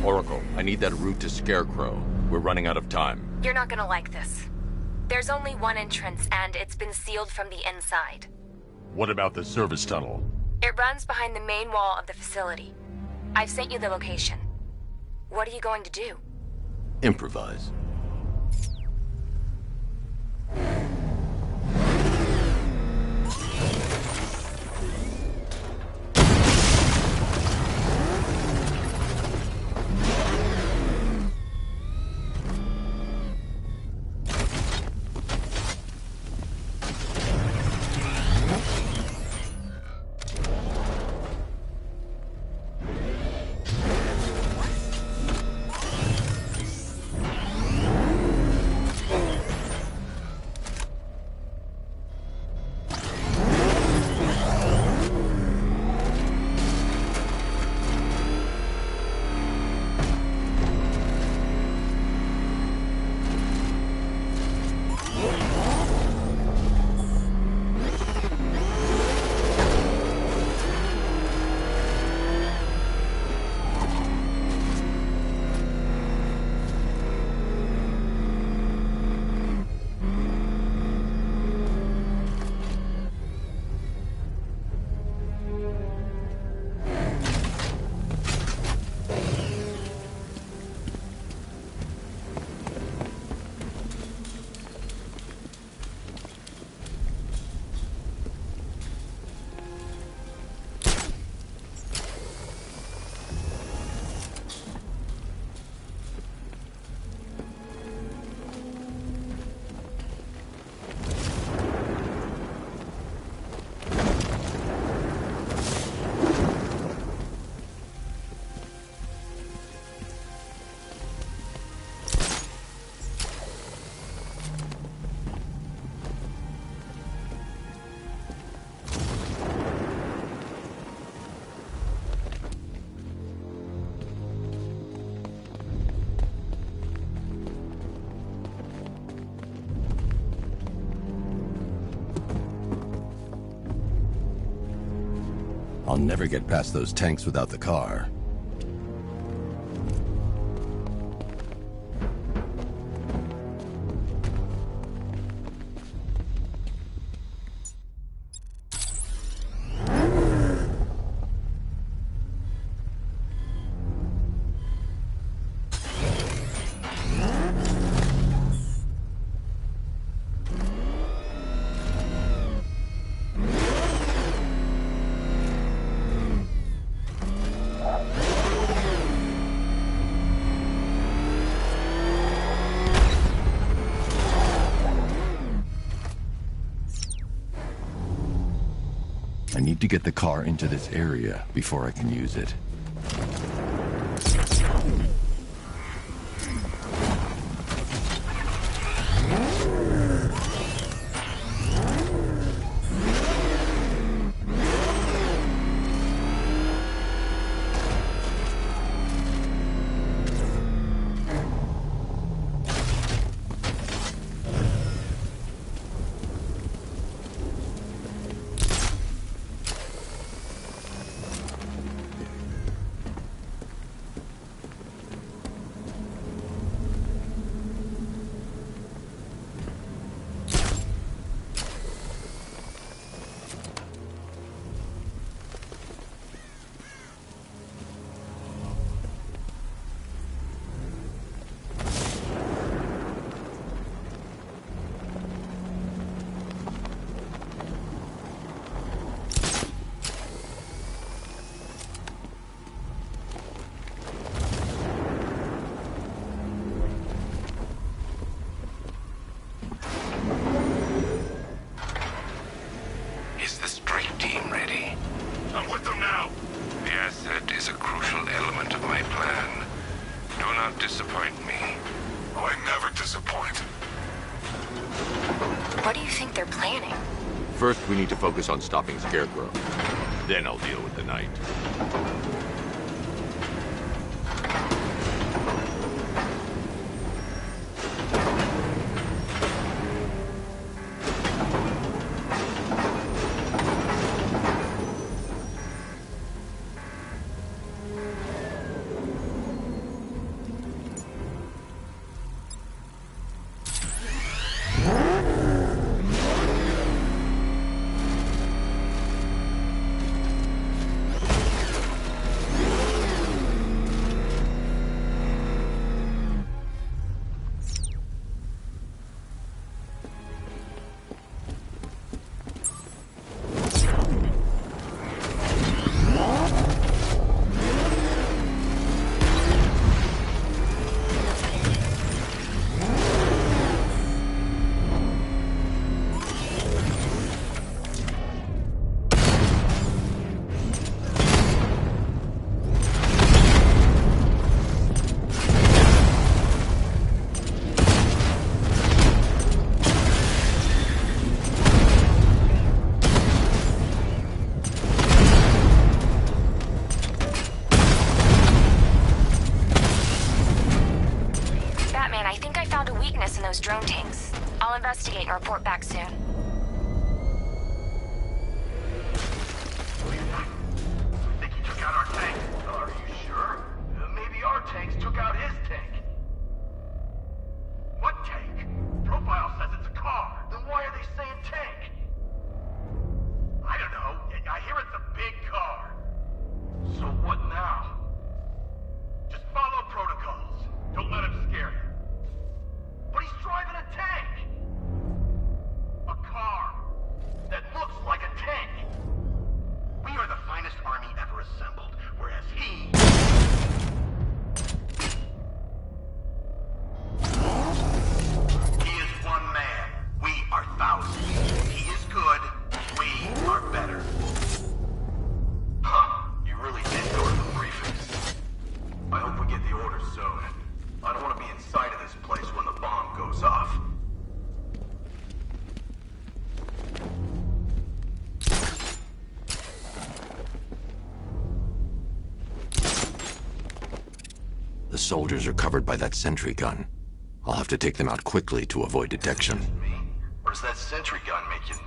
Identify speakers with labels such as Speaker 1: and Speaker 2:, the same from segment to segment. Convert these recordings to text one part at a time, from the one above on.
Speaker 1: Oracle, I need that route to Scarecrow. We're running out of time.
Speaker 2: You're not gonna like this. There's only one entrance, and it's been sealed from the inside.
Speaker 1: What about the service tunnel?
Speaker 2: It runs behind the main wall of the facility. I've sent you the location. What are you going to do?
Speaker 1: Improvise.
Speaker 3: I'll never get past those tanks without the car. I need to get the car into this area before I can use it.
Speaker 1: First, we need to focus on stopping Scarecrow. Then I'll deal with the Knight.
Speaker 2: own tanks. I'll investigate and report back soon.
Speaker 4: Think he took out our tank? Are you sure? Maybe our tanks took out his tank. What tank? Profile says it's a car. Then why are they saying tank? I don't know. I hear it's a big car. So what now? Just follow protocols. Don't let him scare you. But he's driving a tank! A car that looks like a tank. We are the finest army ever assembled, whereas he... He is one man. We are thousands. He is good. We are better. Huh. You really did go to the briefings. I hope we get the orders soon. I don't want to be inside of this place when the bomb goes off.
Speaker 3: The soldiers are covered by that sentry gun. I'll have to take them out quickly to avoid detection.
Speaker 4: Me? Or does that sentry gun make you nervous?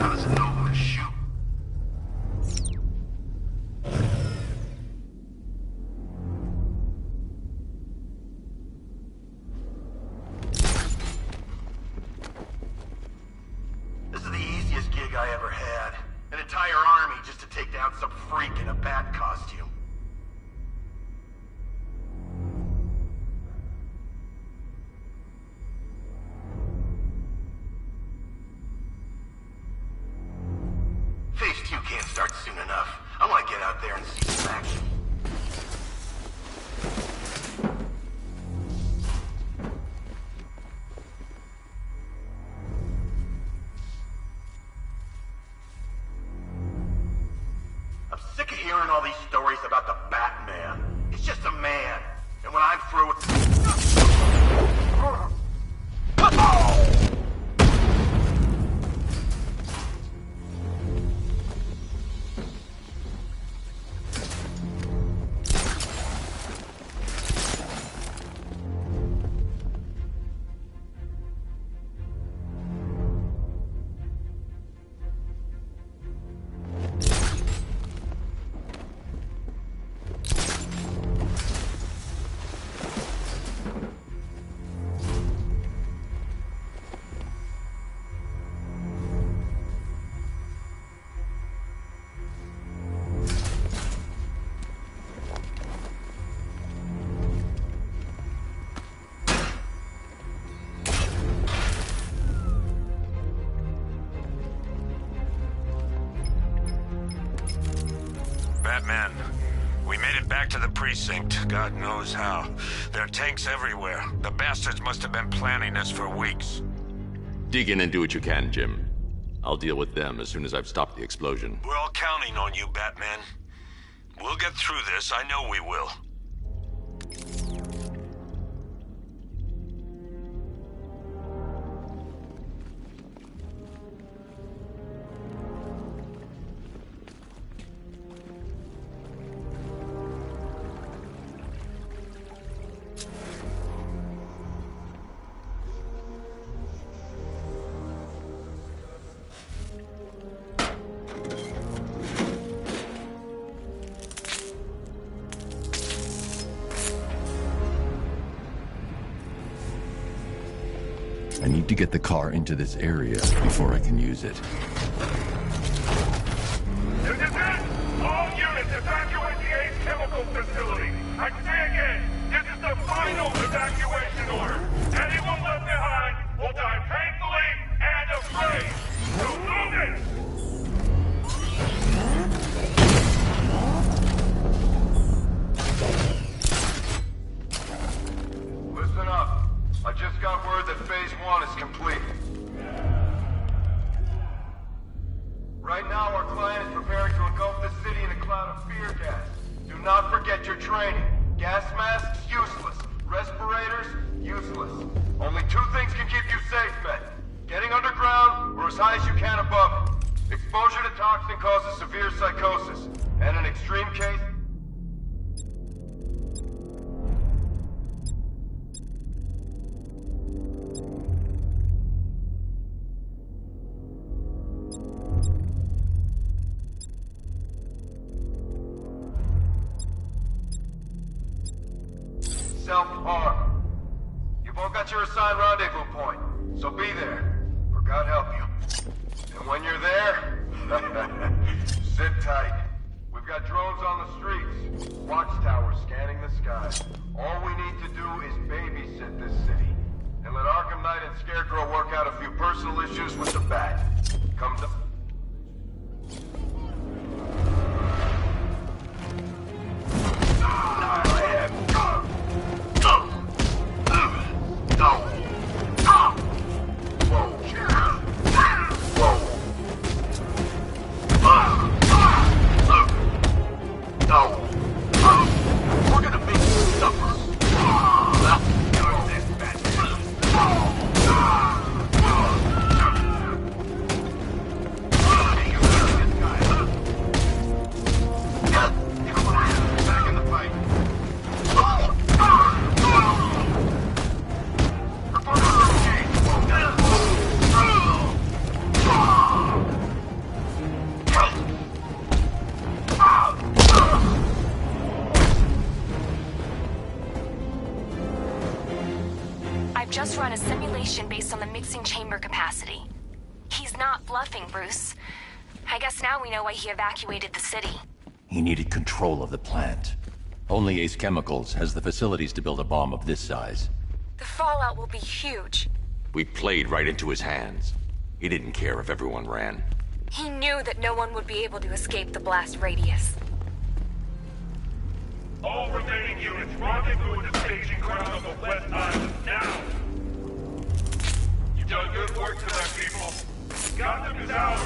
Speaker 4: How does it know who to shoot? This is the easiest gig I ever had. An entire army just to take down some freak in a bat costume. Phase 2 can't start soon enough. I want to get out there and see some action. I'm sick of hearing all these stories about the Batman. He's just a man. And when I'm through with...
Speaker 5: Batman, we made it back to the precinct, God knows how. There are tanks everywhere. The bastards must have been planning this for weeks.
Speaker 1: Dig in and do what you can, Jim. I'll deal with them as soon as I've stopped the explosion.
Speaker 5: We're all counting on you, Batman. We'll get through this, I know we will.
Speaker 3: I need to get the car into this area before I can use it.
Speaker 6: This is it! All units evacuate the Ace Chemical Facility! I say again, this is the final evacuation order! Anyone left behind will die painfully and afraid! So move it!
Speaker 4: Listen up. I just got word that Phase 1 is complete. Right now, our client is preparing to engulf the city in a cloud of fear gas. Do not forget your training. Gas masks, useless. Respirators, useless. Only two things can keep you safe, men. Getting underground, or as high as you can above it. Expose self-harm. You've all got your assigned rendezvous point, so be there, or God help you. And when you're there, sit tight. We've got drones on the streets, watchtowers scanning the sky. All we need to do is babysit this city, and let Arkham Knight and Scarecrow work out a few personal issues with the Bat. Come to...
Speaker 2: Just run a simulation based on the mixing chamber capacity. He's not bluffing, Bruce. I guess now we know why he evacuated the city.
Speaker 3: He needed control of the plant. Only Ace Chemicals has the facilities to build a bomb of this size.
Speaker 2: The fallout will be huge.
Speaker 1: We played right into his hands. He didn't care if everyone ran.
Speaker 2: He knew that no one would be able to escape the blast radius.
Speaker 6: All remaining units rendezvous at the staging ground on the West Island now! You've done good work tonight, people. Gotham is ours!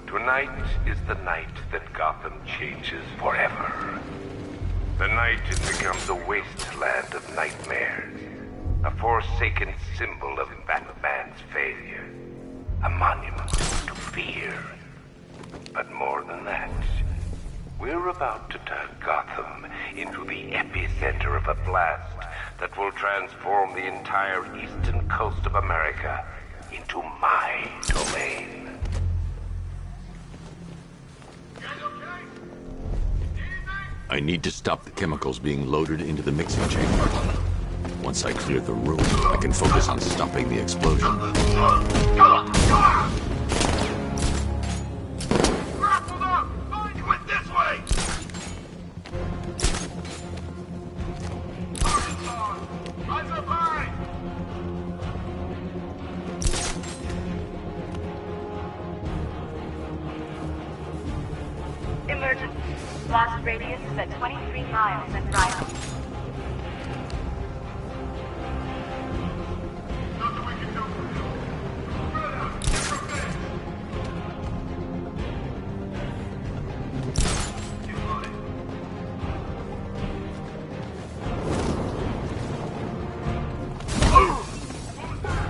Speaker 7: Tonight is the night that Gotham changes forever. The night it becomes a wasteland of nightmares, a forsaken symbol of Batman's failure, a monument to fear. But more than that, we're about to turn Gotham into the epicenter of a blast that will transform the entire eastern coast of America into my domain.
Speaker 1: I need to stop the chemicals being loaded into the mixing chamber. Once I clear the room, I can focus on stopping the explosion.
Speaker 4: Grappled up! You went this way! Eyes up high!
Speaker 8: Emergency. Blast radius is at 23 miles and driving.
Speaker 4: Nothing we can do for you. Spread out! Get from there! Keep loading. What was that?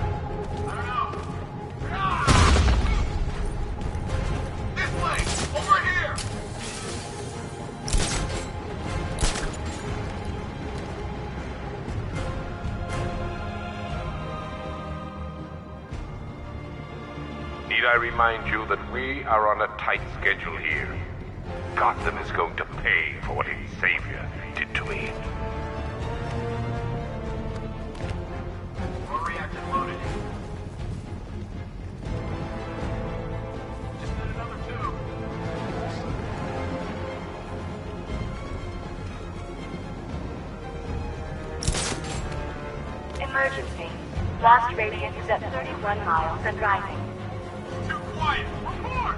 Speaker 4: I don't know. Ah! This way! Over here!
Speaker 7: I remind you that we are on a tight schedule here. Gotham is going to pay for what its savior did to me.
Speaker 4: More reactors loaded. Just need another two.
Speaker 8: Emergency. Blast radius is at 31 miles and rising.
Speaker 4: Too quiet. Report.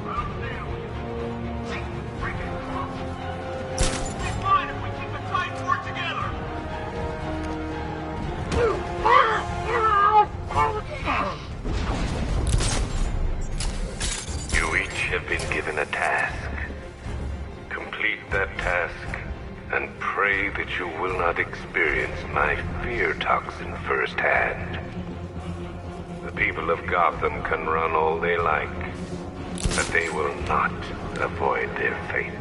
Speaker 4: I don't see him. See, freaking close. We'll be fine if we keep a tight fort together.
Speaker 7: You each have been given a task. Complete that task, and pray that you will not experience my fear toxin firsthand. The people of Gotham can run all they like, but they will not avoid their fate.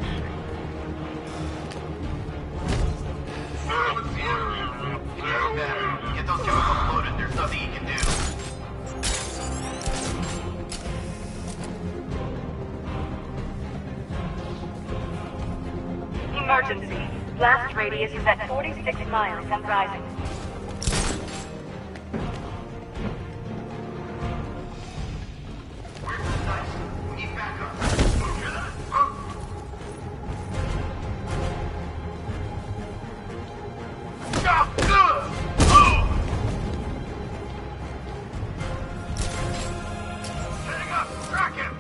Speaker 4: Get those chemicals loaded. There's nothing you can do.
Speaker 8: Emergency. Blast radius is at 46 miles and rising.
Speaker 4: Where's the dice? We need backup. Hear that? Huh? Setting up! Track him!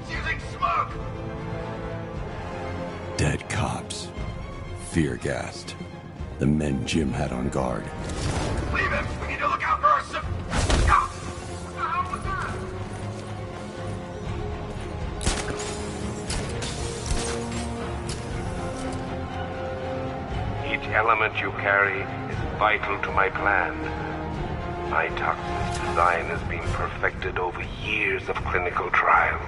Speaker 4: It's using smoke!
Speaker 3: Dead cops. Fear gassed. The men Jim had on guard.
Speaker 4: Leave him! We need to look out for our What the hell was that?
Speaker 7: Each element you carry is vital to my plan. My toxin's design has been perfected over years of clinical trials.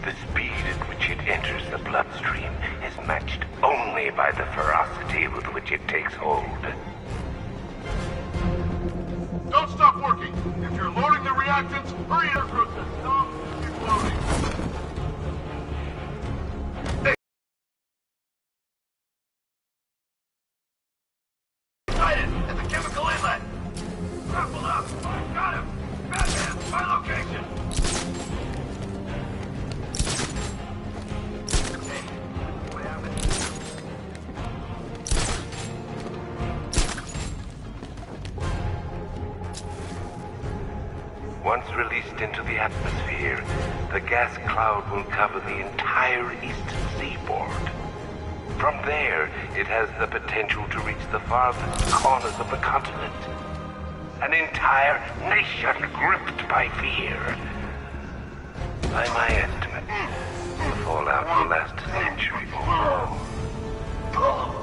Speaker 7: The speed at which it enters the bloodstream is matched only by the ferocity with which it takes hold.
Speaker 4: Don't stop working! If you're loading the reactants, hurry your process. Stop, keep loading. Sighted at the chemical inlet! Grapple up! Got him! Batman, my location! Hey, what happened?
Speaker 7: Once released into the atmosphere, the gas cloud will cover the entire eastern seaboard. From there, it has the potential to reach the farthest corners of the continent. An entire nation gripped by fear. By my estimate, the fallout will last a century or more.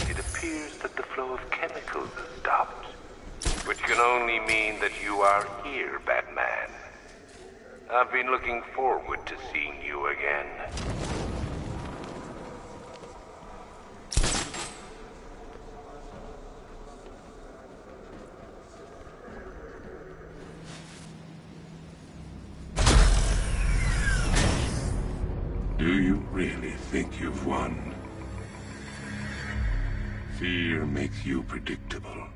Speaker 7: It appears that the flow of chemicals has stopped, which can only mean that you are here, Batman. I've been looking forward to seeing you again.
Speaker 9: Do you really think you've won? Fear makes you predictable.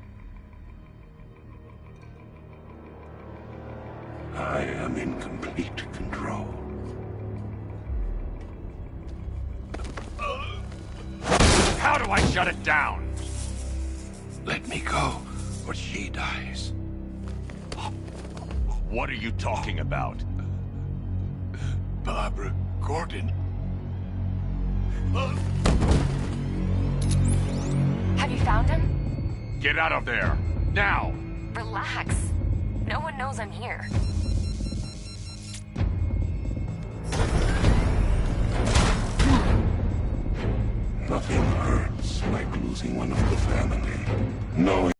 Speaker 9: I am in complete control.
Speaker 1: How do I shut it down?
Speaker 9: Let me go, or she dies.
Speaker 1: What are you talking about?
Speaker 9: Barbara Gordon.
Speaker 2: Have you found him?
Speaker 1: Get out of there! Now!
Speaker 2: Relax. No one knows I'm here.
Speaker 9: Nothing hurts like losing one of the family. Knowing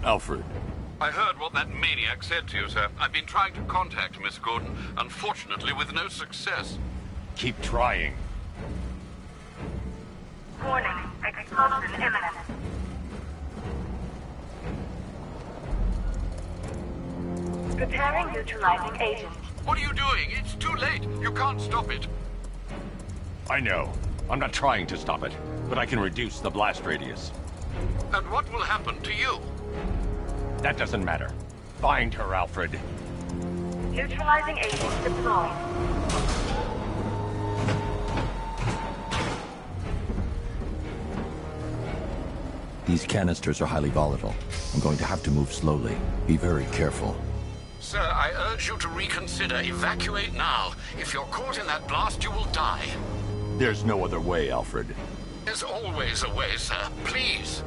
Speaker 1: Alfred.
Speaker 10: I heard what that maniac said to you, sir. I've been trying to contact Miss Gordon, unfortunately with no success.
Speaker 3: Keep trying.
Speaker 8: Warning, explosion imminent. Preparing neutralizing agent.
Speaker 10: What are you doing? It's too late. You can't stop it.
Speaker 3: I know. I'm not trying to stop it, but I can reduce the blast radius.
Speaker 10: And what will happen to you?
Speaker 3: That doesn't matter. Find her, Alfred.
Speaker 8: Neutralizing agent deployed.
Speaker 3: These canisters are highly volatile. I'm going to have to move slowly. Be very careful.
Speaker 10: Sir, I urge you to reconsider. Evacuate now. If you're caught in that blast, you will die.
Speaker 1: There's no other way, Alfred.
Speaker 10: There's always a way, sir. Please.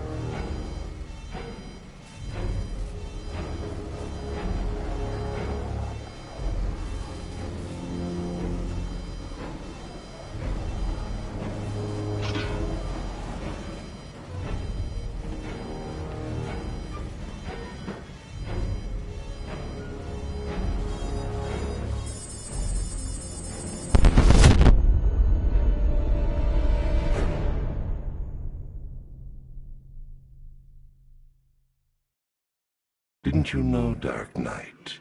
Speaker 9: Didn't you know, Dark Knight?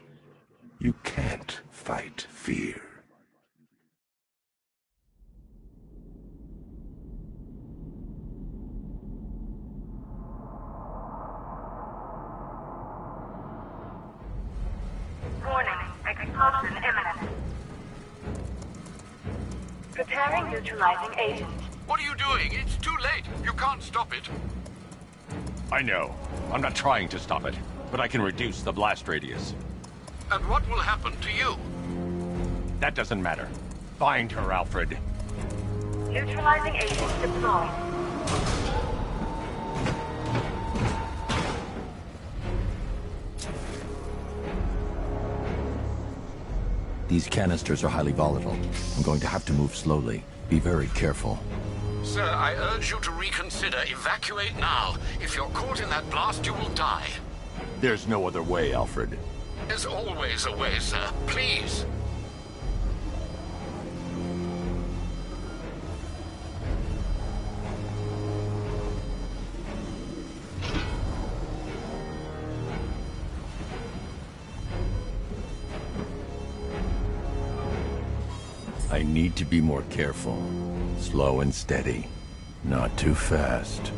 Speaker 9: You can't fight fear.
Speaker 8: Warning, explosion imminent. Preparing neutralizing agent.
Speaker 10: What are you doing? It's too late. You can't stop it.
Speaker 3: I know. I'm not trying to stop it, but I can reduce the blast radius.
Speaker 10: And what will happen to you?
Speaker 3: That doesn't matter. Find her, Alfred.
Speaker 8: Neutralizing agent deployed.
Speaker 3: These canisters are highly volatile. I'm going to have to move slowly. Be very careful.
Speaker 10: Sir, I urge you to reconsider. Evacuate now. If you're caught in that blast, you will die.
Speaker 1: There's no other way, Alfred.
Speaker 10: There's always a way, sir. Please.
Speaker 1: I need to be more careful. Slow and steady. Not too fast.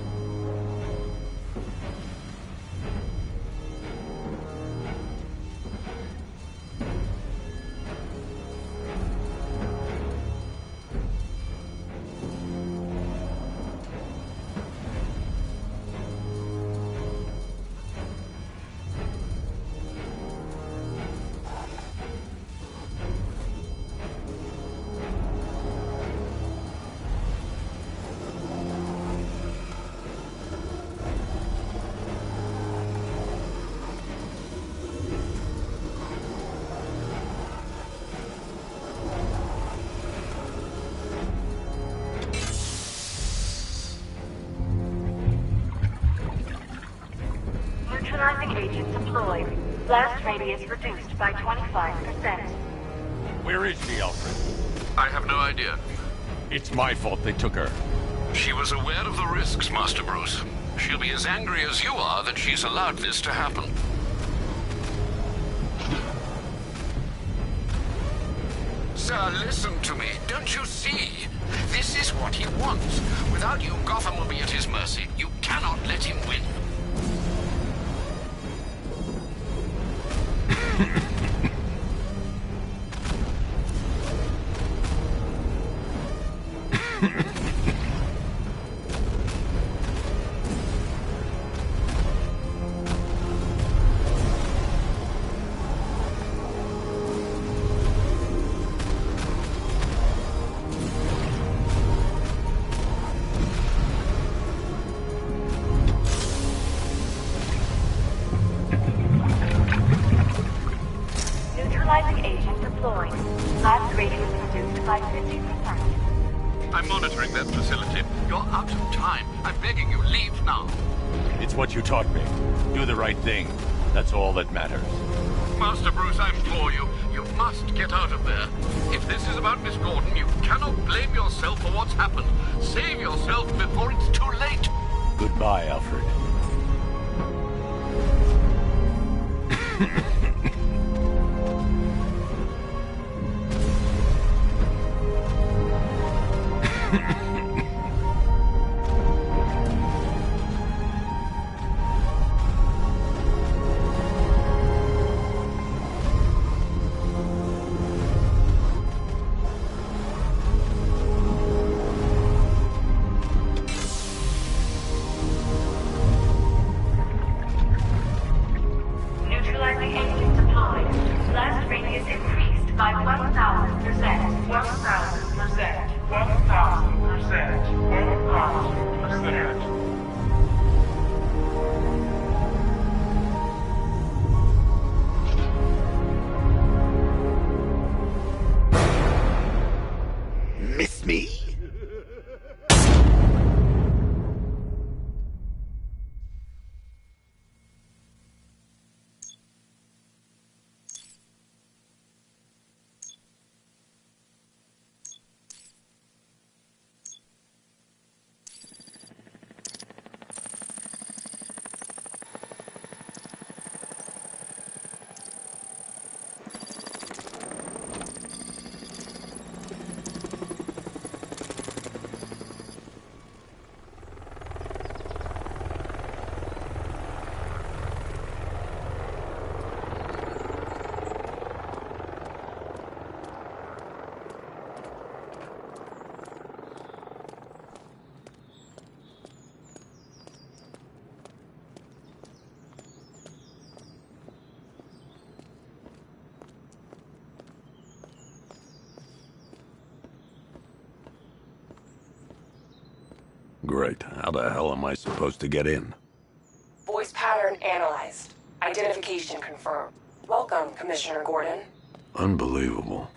Speaker 8: Neutralizing agent deployed. Blast radius reduced by 25%.
Speaker 3: Where is she, Alfred?
Speaker 10: I have no idea.
Speaker 3: It's my fault they took her.
Speaker 10: She was aware of the risks, Master Bruce. She'll be as angry as you are that she's allowed this to happen. Sir, listen to me. Don't you see? This is what he wants. Without you, Gotham will be at his mercy. You cannot let him win.
Speaker 8: Neutralizing agent deployed. Blast radius reduced by 50%.
Speaker 10: I'm monitoring that facility. You're out of time. I'm begging you, leave now.
Speaker 3: It's what you taught me. Do the right thing. That's all that matters.
Speaker 10: Master Bruce, I implore you, you must get out of there. If this is about Miss Gordon, you cannot blame yourself for what's happened. Save yourself before it's too late.
Speaker 3: Goodbye, Alfred.
Speaker 8: Neutralizing agent deployed. Blast radius increased by 1,000%.
Speaker 6: 1,000%. 1,000%. 1,000%.
Speaker 9: Miss me?
Speaker 1: Great. How the hell am I supposed to get in?
Speaker 11: Voice pattern analyzed. Identification confirmed. Welcome, Commissioner Gordon.
Speaker 1: Unbelievable.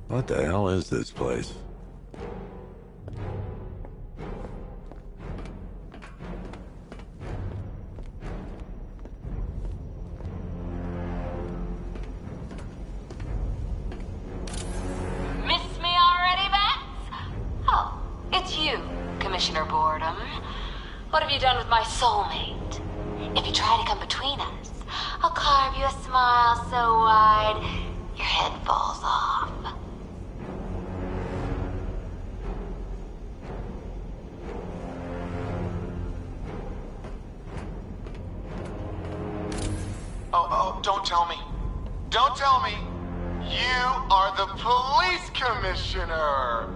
Speaker 1: What the hell is this place?
Speaker 12: Miss me already, Bats? Oh, it's you, Commissioner Boredom. What have you done with my soulmate? If you try to come between us, I'll carve you a smile so wide, your head falls off.
Speaker 13: Oh, don't tell me. Don't tell me. You are the police commissioner.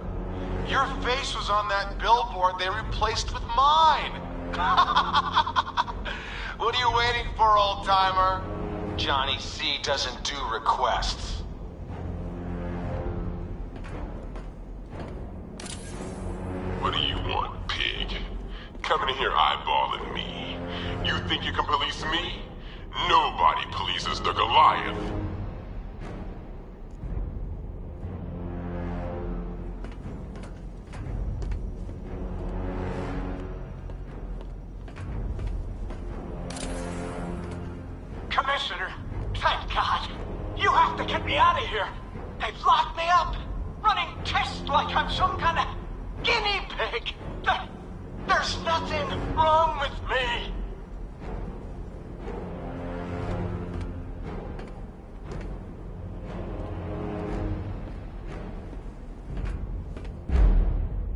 Speaker 13: Your face was on that billboard they replaced with mine. What are you waiting for, old-timer? Johnny C doesn't do requests.
Speaker 14: What do you want, pig? Coming in here eyeballing me. You think you can police me? Nobody polices the Goliath.
Speaker 4: Commissioner, thank God. You have to get me out of here. They've locked me up, running tests like I'm some kind of guinea pig. There's nothing wrong with me.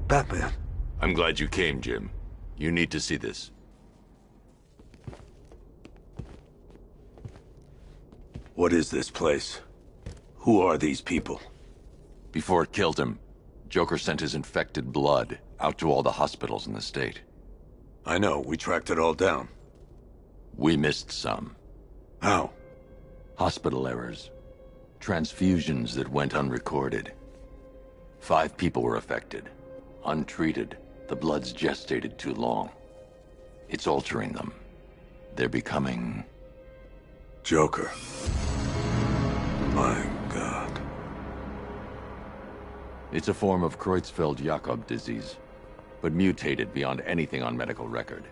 Speaker 1: Batman. I'm glad you came, Jim. You need to see this.
Speaker 15: What is this place? Who are these people?
Speaker 3: Before it killed him, Joker sent his infected blood out to all the hospitals in the state.
Speaker 15: I know, we tracked it all down.
Speaker 3: We missed some.
Speaker 15: How?
Speaker 3: Hospital errors. Transfusions that went unrecorded. 5 people were affected. Untreated, the blood's gestated too long. It's altering them. They're becoming...
Speaker 15: Joker. My God.
Speaker 3: It's a form of Creutzfeldt-Jakob disease, but mutated beyond anything on medical record.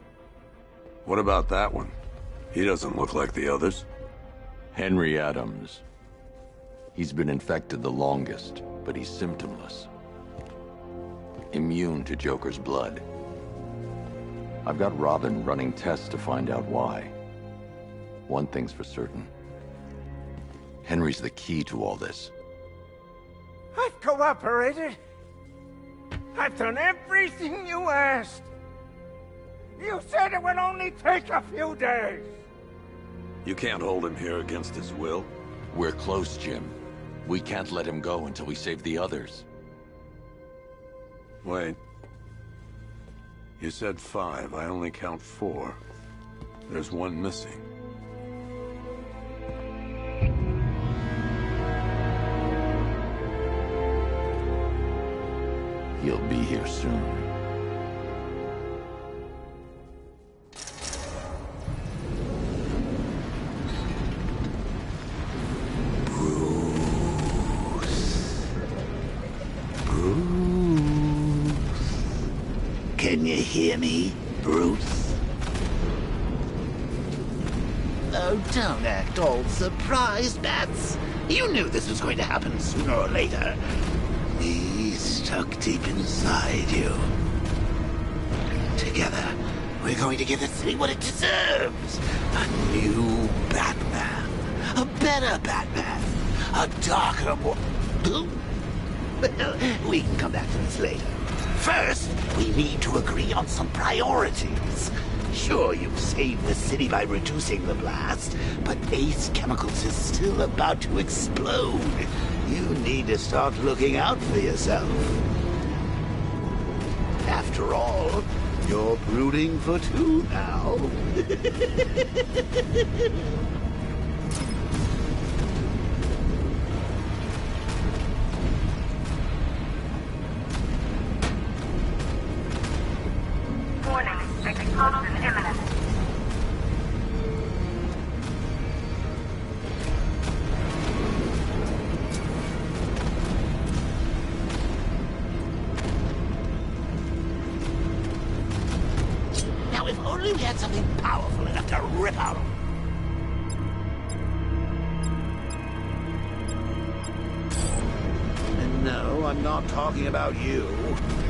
Speaker 15: What about that one? He doesn't look like the others.
Speaker 3: Henry Adams. He's been infected the longest, but he's symptomless. Immune to Joker's blood. I've got Robin running tests to find out why. One thing's for certain. Henry's the key to all this.
Speaker 4: I've cooperated. I've done everything you asked. You said it would only take a few days.
Speaker 15: You can't hold him here against his will.
Speaker 3: We're close, Jim. We can't let him go until we save the others.
Speaker 15: Wait. You said 5. I only count 4. There's one missing.
Speaker 3: He'll be here soon.
Speaker 16: Can you hear me, Bruce? Oh, don't act all surprised, Bats. You knew this was going to happen sooner or later. Me stuck deep inside you. Together, we're going to give the city what it deserves. A new Batman. A better Batman. A darker one. Well, we can come back to this later. First, we need to agree on some priorities. Sure, you've saved the city by reducing the blast, but Ace Chemicals is still about to explode. You need to start looking out for yourself. After all, you're brooding for 2 now.
Speaker 8: Warning, explosion imminent.
Speaker 16: Now, if only we had something powerful enough to rip out. And no, I'm not talking about you,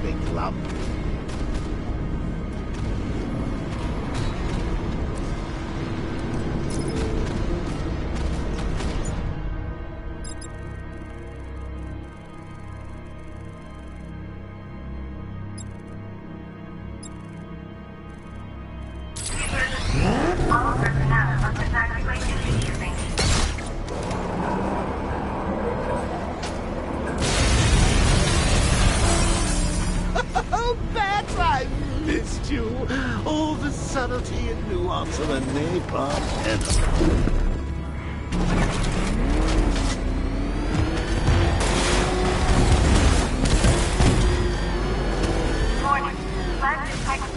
Speaker 16: big lump.
Speaker 8: All personnel must evacuate immediately.
Speaker 16: at you. All the subtlety and nuance of a napalm enemy.
Speaker 8: Warning. Plant detected.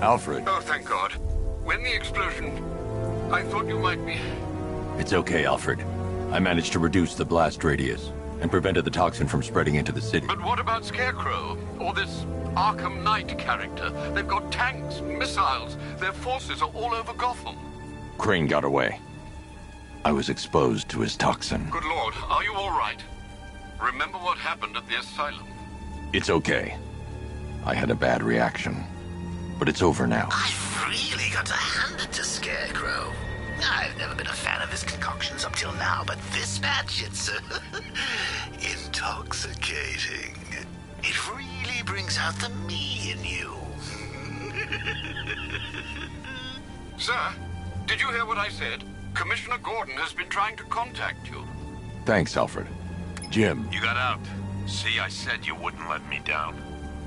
Speaker 3: Alfred.
Speaker 10: Oh, thank God. When the explosion... I thought you might be...
Speaker 3: It's okay, Alfred. I managed to reduce the blast radius and prevented the toxin from spreading into the city.
Speaker 10: But what about Scarecrow? Or this Arkham Knight character? They've got tanks, missiles. Their forces are all over Gotham.
Speaker 3: Crane got away. I was exposed to his toxin.
Speaker 10: Good Lord, are you all right? Remember what happened at the asylum?
Speaker 3: It's okay. I had a bad reaction. But it's over now.
Speaker 16: I've really got to hand it to Scarecrow. I've never been a fan of his concoctions up till now, but this match, it's intoxicating. It really brings out the me in you.
Speaker 10: Sir, did you hear what I said? Commissioner Gordon has been trying to contact you.
Speaker 3: Thanks, Alfred. Jim.
Speaker 5: You got out. See, I said you wouldn't let me down.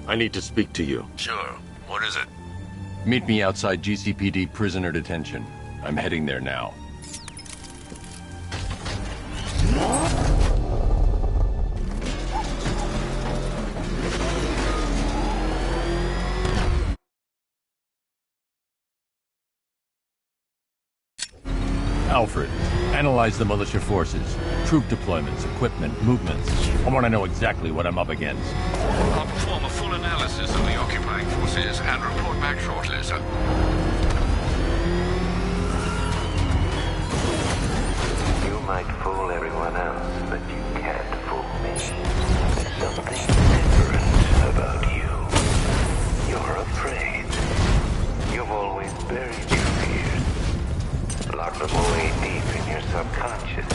Speaker 1: I need to speak to you.
Speaker 5: Sure. What is it?
Speaker 3: Meet me outside GCPD prisoner detention. I'm heading there now. Alfred, analyze the militia forces, troop deployments, equipment, movements. I want to know exactly what I'm up against.
Speaker 10: I'll perform a full analysis of the occupying forces and report back shortly, sir.
Speaker 7: You might fool everyone else, but you can't fool me. Something different about you. You're afraid. You've always buried your fears. Locked them away deep in your subconscious.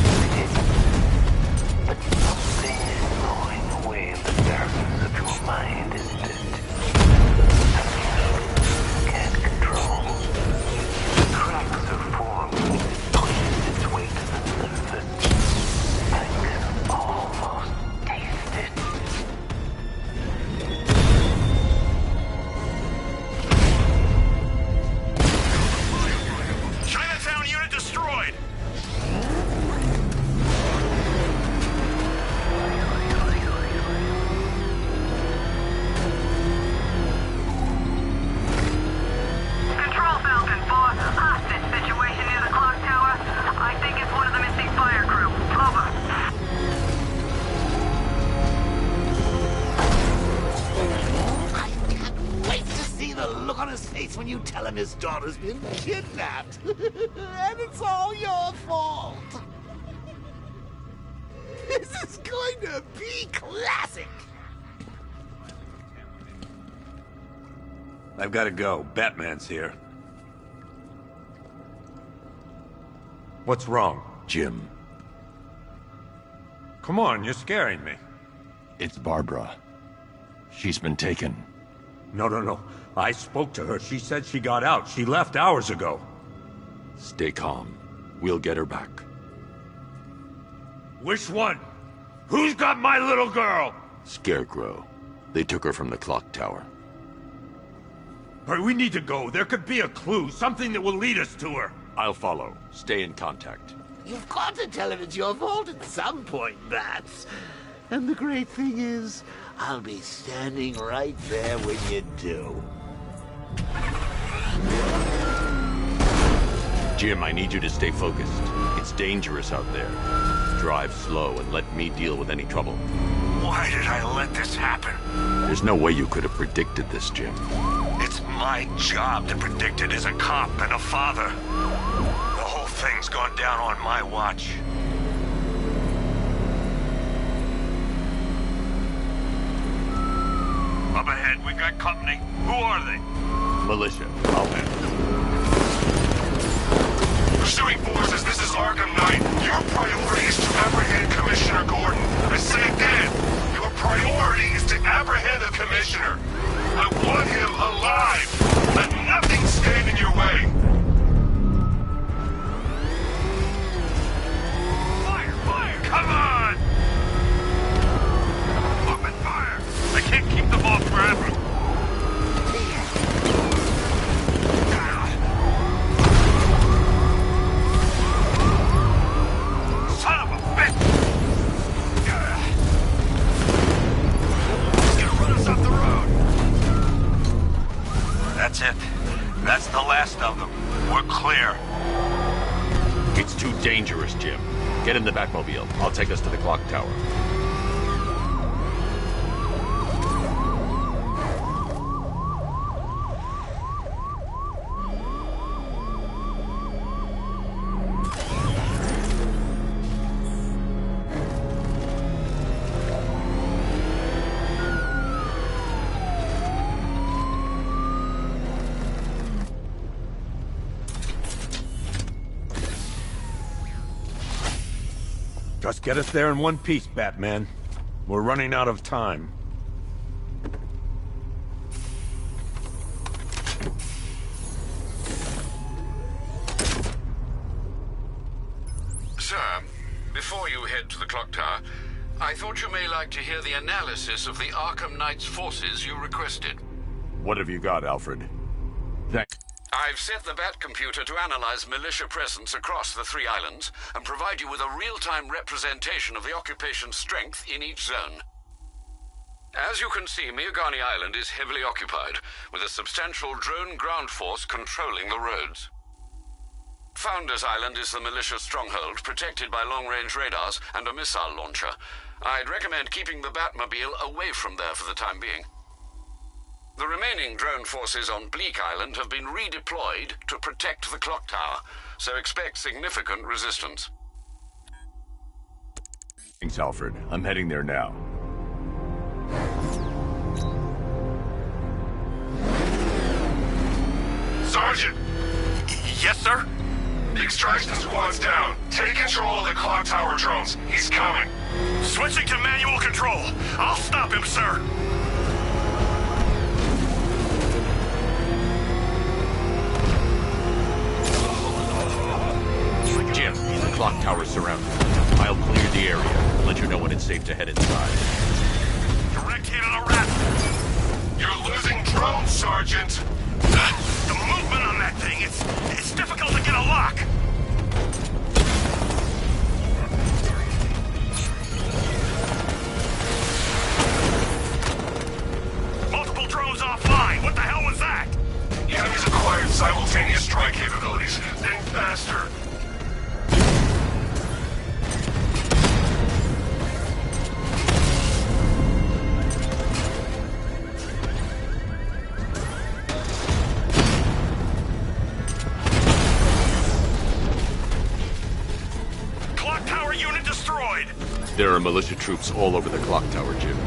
Speaker 7: But something is gnawing away in the darkness of your mind, isn't it? Something you can't control. Cracks are forming when it pushes its way to the surface. I can almost taste it.
Speaker 6: Chinatown unit destroyed!
Speaker 8: Control Falcon 4. Hostage situation near the clock tower. I think it's one of the missing fire crew. Over.
Speaker 16: I can't wait to see the look on his face when you tell him his daughter's been kidnapped. And it's all your fault. This is going to be classic.
Speaker 15: I've got to go. Batman's here. What's wrong?
Speaker 3: Jim.
Speaker 15: Come on, you're scaring me.
Speaker 3: It's Barbara. She's been taken.
Speaker 15: No. I spoke to her. She said she got out. She left hours ago.
Speaker 3: Stay calm. We'll get her back.
Speaker 15: Which one? Who's got my little girl?
Speaker 3: Scarecrow. They took her from the clock tower.
Speaker 15: All right, we need to go. There could be a clue, something that will lead us to her.
Speaker 3: I'll follow. Stay in contact.
Speaker 16: You've got to tell him it's your fault at some point, Bats. And the great thing is, I'll be standing right there when you do.
Speaker 3: Jim, I need you to stay focused. It's dangerous out there. Drive slow and let me deal with any trouble.
Speaker 5: Why did I let this happen?
Speaker 3: There's no way you could have predicted this, Jim.
Speaker 5: It's my job to predict it as a cop and a father. The whole thing's gone down on my watch. Up ahead, we've got company. Who are they?
Speaker 1: Militia. I'll handle them.
Speaker 14: Pursuing forces, this is ARKHAM Knight. Your priority is to apprehend Commissioner Gordon. I say again, your priority is to apprehend the Commissioner. I want him alive. Let nothing stand in your way.
Speaker 5: Fire! Fire! Come on! Open fire! I can't keep them off forever. Son of a bitch! He's gonna run us off the road. That's it. That's the last of them. We're clear.
Speaker 1: It's too dangerous, Jim. Get in the Batmobile. I'll take us to the clock tower.
Speaker 15: Just get us there in one piece, Batman. We're running out of time.
Speaker 10: Sir, before you head to the clock tower, I thought you may like to hear the analysis of the ARKHAM Knight's forces you requested.
Speaker 15: What have you got, Alfred? Thanks.
Speaker 10: I've set the Bat computer to analyze militia presence across the 3 islands and provide you with a real-time representation of the occupation's strength in each zone. As you can see, Miagani Island is heavily occupied, with a substantial drone ground force controlling the roads. Founders Island is the militia stronghold, protected by long-range radars and a missile launcher. I'd recommend keeping the Batmobile away from there for the time being. The remaining drone forces on Bleak Island have been redeployed to protect the clock tower, so expect significant resistance.
Speaker 1: Thanks, Alfred. I'm heading there now.
Speaker 14: Sergeant!
Speaker 5: Yes, sir?
Speaker 14: The extraction squad's down. Take control of the clock tower drones. He's coming.
Speaker 5: Switching to manual control. I'll stop him, sir.
Speaker 1: Jim, the clock tower's surrounded. I'll clear the area. Let you know when it's safe to head inside.
Speaker 5: Direct hit on a rat.
Speaker 14: You're losing drones, Sergeant.
Speaker 5: The movement on that thing, it's difficult to get a lock. Multiple drones offline. What the hell was that?
Speaker 14: The enemy's acquired simultaneous strike capabilities. Think faster.
Speaker 1: There are militia troops all over the clock tower, Jim.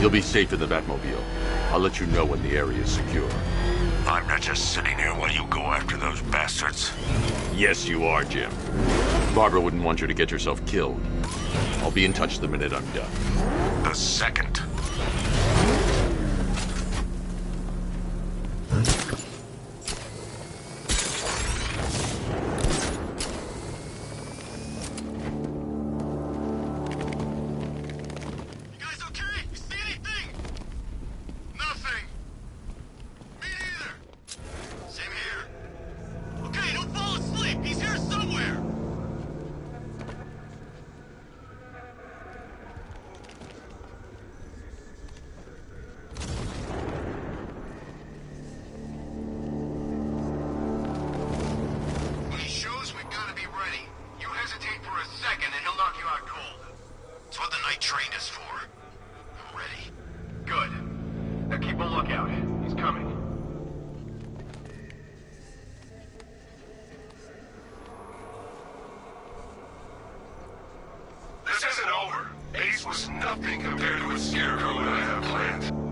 Speaker 1: You'll be safe in the Batmobile. I'll let you know when the area is secure.
Speaker 5: I'm not just sitting here while you go after those bastards.
Speaker 1: Yes, you are, Jim. Barbara wouldn't want you to get yourself killed. I'll be in touch the minute I'm done.
Speaker 5: The second.
Speaker 14: nothing compared to what Scarecrow and I have planned.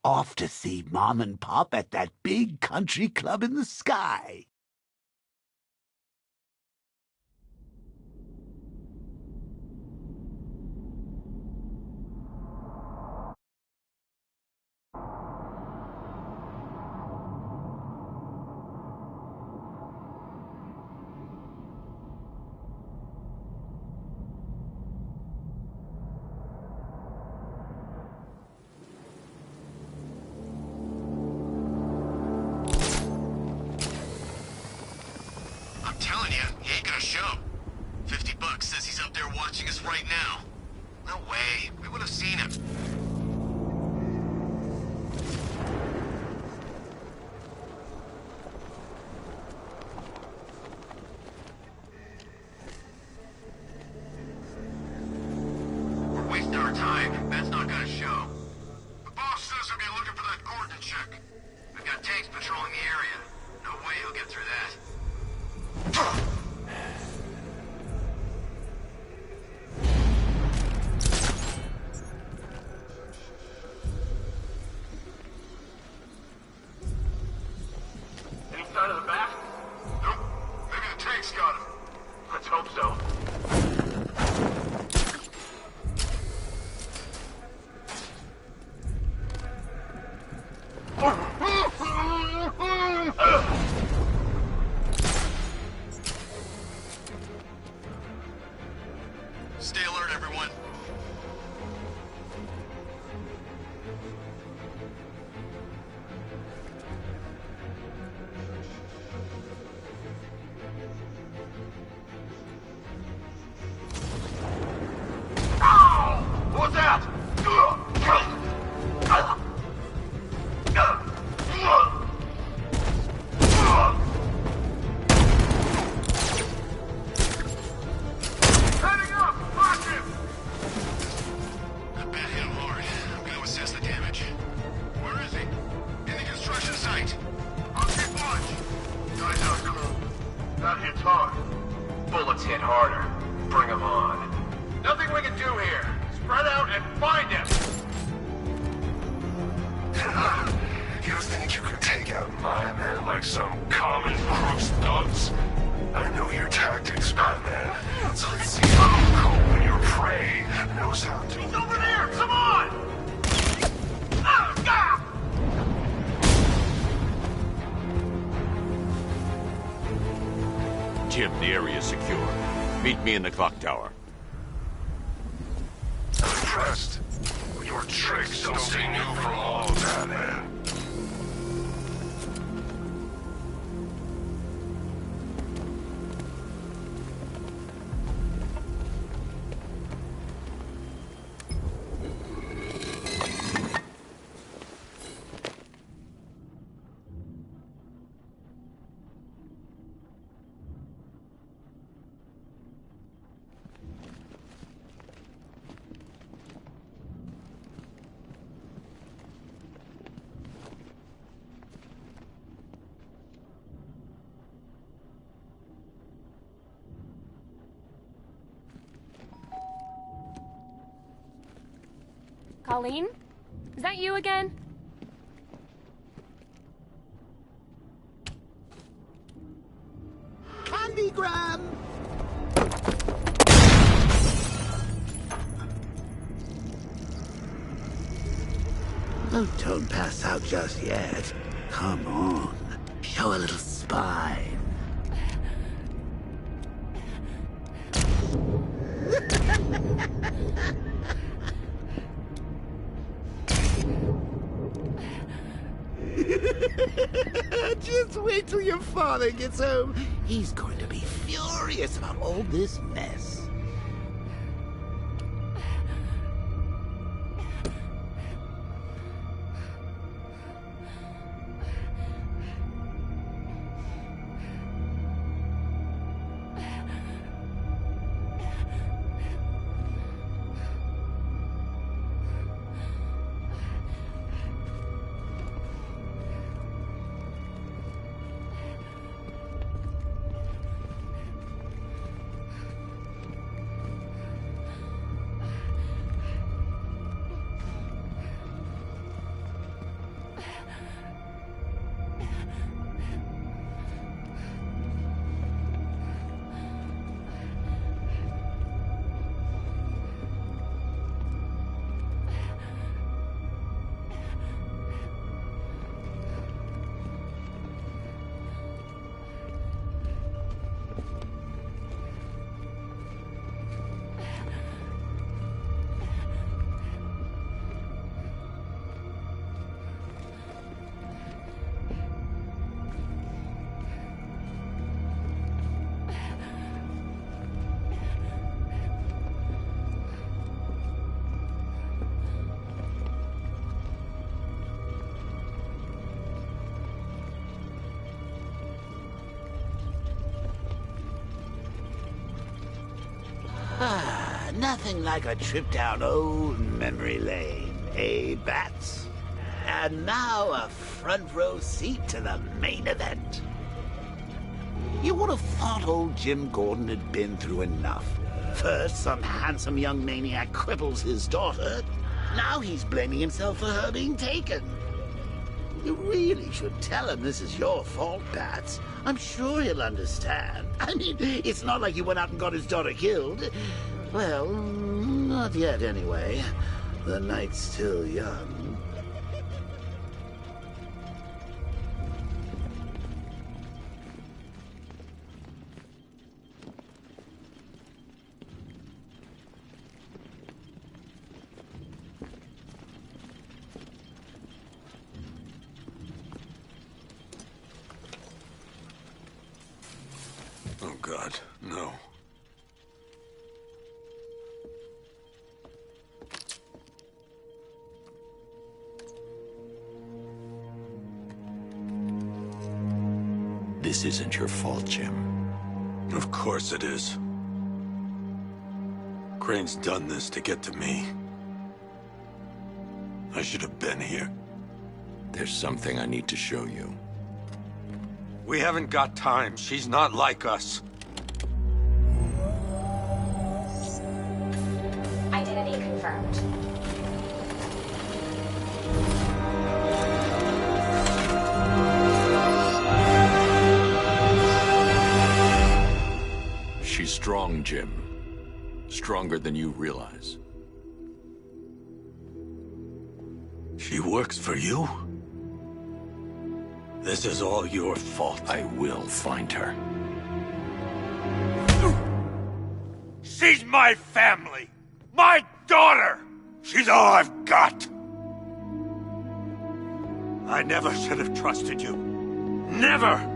Speaker 16: Off to see Mom and Pop at that big country club in the sky.
Speaker 4: harder. Bring him on. Nothing we can do here. Spread out and find him!
Speaker 14: You think you can take out my men like some common crooks thugs? I know your tactics, Batman. So let's see how cool when your prey knows how to...
Speaker 4: He's over there! Come on!
Speaker 1: Jim, the area is secure. Meet me in the clock tower.
Speaker 14: I'm impressed. Your tricks don't stay new for long, Batman.
Speaker 2: Colleen? Is that you again?
Speaker 16: Candygram! Oh, don't pass out just yet. Come on. Show a little spine. Just wait till your father gets home. He's going to be furious about all this mess. Nothing like a trip down old memory lane, eh, Bats? And now a front row seat to the main event. You would have thought old Jim Gordon had been through enough. First, some handsome young maniac cripples his daughter. Now he's blaming himself for her being taken. You really should tell him this is your fault, Bats. I'm sure he'll understand. I mean, it's not like you went out and got his daughter killed. Well, not yet anyway. The night's still young.
Speaker 15: Oh, God, no.
Speaker 3: This isn't your fault, Jim.
Speaker 15: Of course it is. Crane's done this to get to me. I should have been here.
Speaker 3: There's something I need to show you.
Speaker 15: We haven't got time. She's not like us.
Speaker 2: confirmed.
Speaker 3: She's strong, Jim. Stronger than you realize.
Speaker 16: She works for you? This is all your fault.
Speaker 3: I will find her.
Speaker 14: She's my family! My daughter! She's all I've got! I never should have trusted you. Never!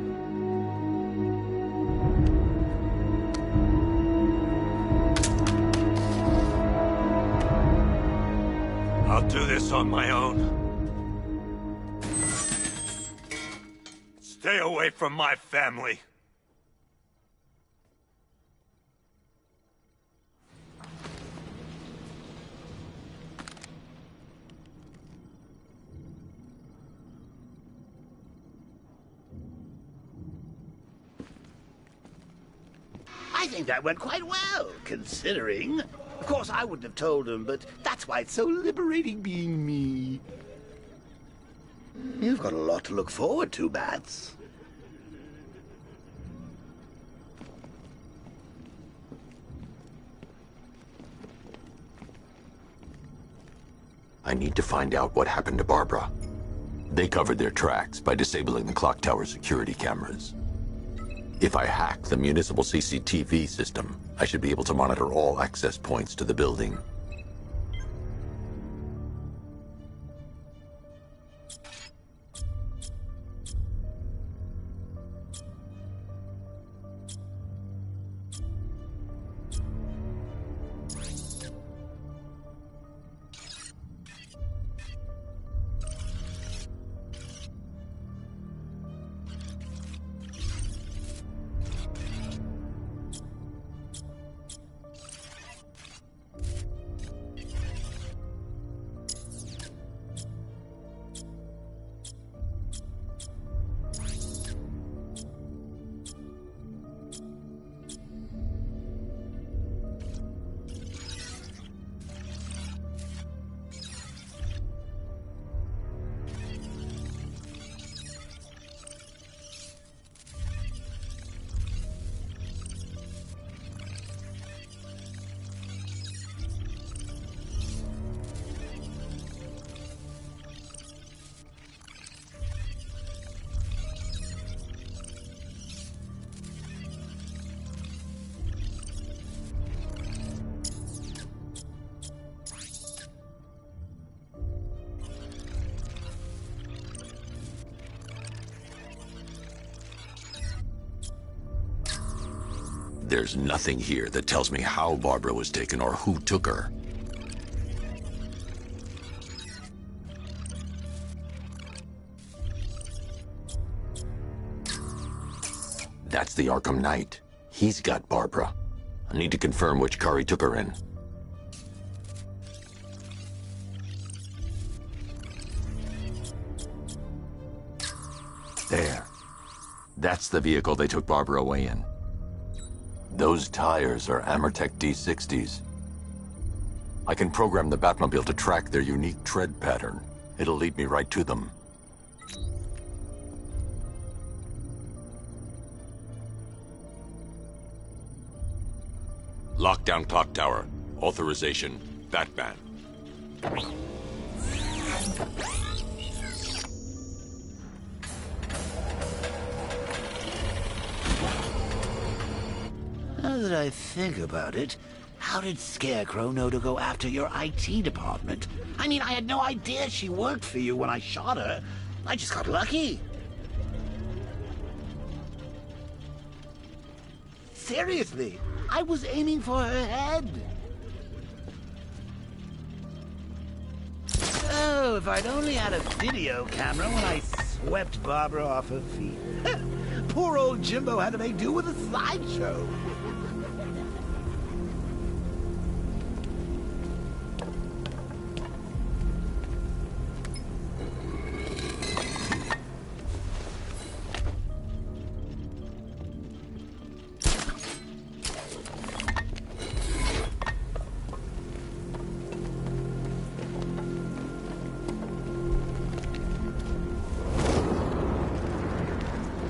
Speaker 14: I'll do this on my own. Stay away from my family.
Speaker 16: I think that went quite well, considering. Of course, I wouldn't have told him, but that's why it's so liberating being me. You've got a lot to look forward to, Bats.
Speaker 3: I need to find out what happened to Barbara. They covered their tracks by disabling the clock tower security cameras. If I hack the municipal CCTV system, I should be able to monitor all access points to the building. There's nothing here that tells me how Barbara was taken or who took her. That's the Arkham Knight. He's got Barbara. I need to confirm which car he took her in. There. That's the vehicle they took Barbara away in. Those tires are Amertech D60s. I can program the Batmobile to track their unique tread pattern. It'll lead me right to them. Lockdown clock tower. Authorization, Batman.
Speaker 16: Now that I think about it, how did Scarecrow know to go after your IT department? I mean, I had no idea she worked for you when I shot her. I just got lucky. Seriously, I was aiming for her head. Oh, if I'd only had a video camera when I swept Barbara off her feet. Poor old Jimbo had to make do with a slideshow.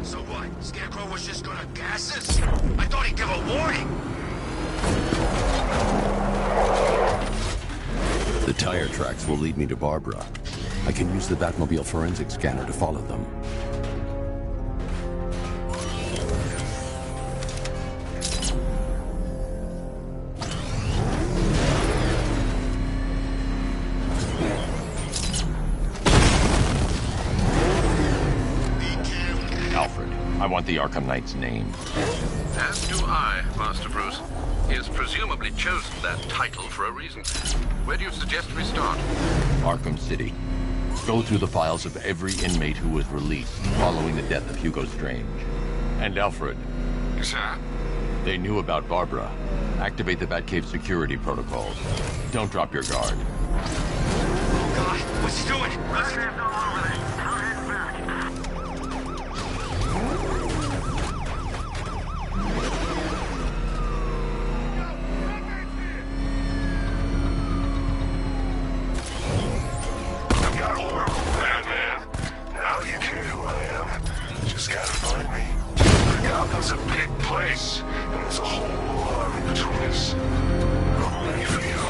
Speaker 7: So what? Scarecrow was just gonna gas us? I thought he'd give a warning!
Speaker 17: The tire tracks will lead me to Barbara. I can use the Batmobile forensic scanner to follow them.
Speaker 3: Alfred, I want the Arkham Knight's name.
Speaker 10: As do I, Master Bruce. He has presumably chosen that title for a reason. Where do you suggest we start?
Speaker 3: Arkham City. Go through the files of every inmate who was released following the death of Hugo Strange. And Alfred.
Speaker 10: Sir?
Speaker 3: They knew about Barbara. Activate the Batcave security protocols. Don't drop your guard.
Speaker 7: Oh God, what's he doing?
Speaker 14: Gotham's a big place, and there's a whole lot in between us. I'm ready for you.